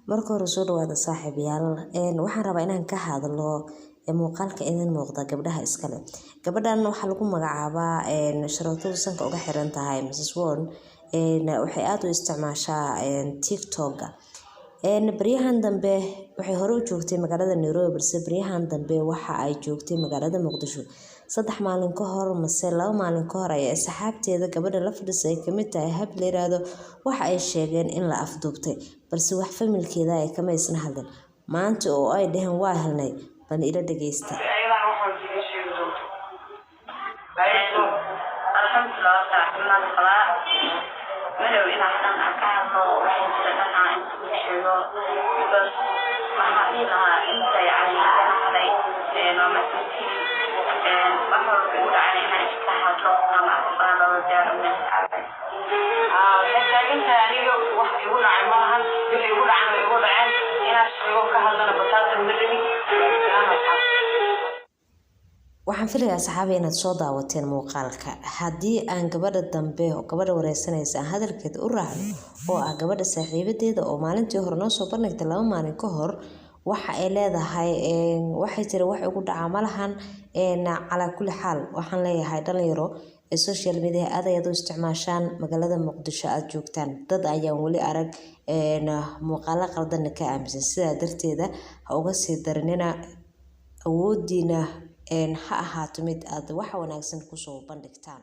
marka hore soo dhawaada saaxiibayaal waxaan rabaa inaan ka hadlo muuqaalka idin muuqda gabdhaha iskale. Gabadhan waxaa lagu magacaabaa sharootada sanka uga xiran tahay Mrs. Won. Waxay aad u isticmaashaa TikTok-ga. Baryahan dambe waxay hore u joogtay magaalada Nairobi, balse baryahan dambe waxa ay joogtay magaalada Muqdisho. 3 maalin ka hor mase 2 maalin ka hor ayaa asxaabteeda gabadha la fadhisay ka mid tahay hab la yiraahdo waxa ay sheegeen in la afduubtay, balse wax familkeeda ay kama isna hadlin. Maanta oo ay dhaheen waa helnay, bal ila dhageysta. waxaan filayaa saxaabi inaad soo daawateen muuqaalka. Haddii aan gabadha dambe oo gabadha wareysanaysa hadalkeeda u raacno oo ah gabadha saaxiibadeeda oo maalintii hore noo soo bandhigtay 2 maalin ka hor, waxa ay leedahay waxay tiri wax ugu dhaca malahan cala kulli xaal. waxaan leeyahay dhalinyaro ee social media aad ay u isticmaashaan magaalada Muqdisho aad joogtaan, dad ayaan wali arag muuqaalo qaldan ka aaminsan. Sidaa darteeda ha uga sii darinina awoodiina ha ahaato mid aad wax wanaagsan ku soo bandhigtaan.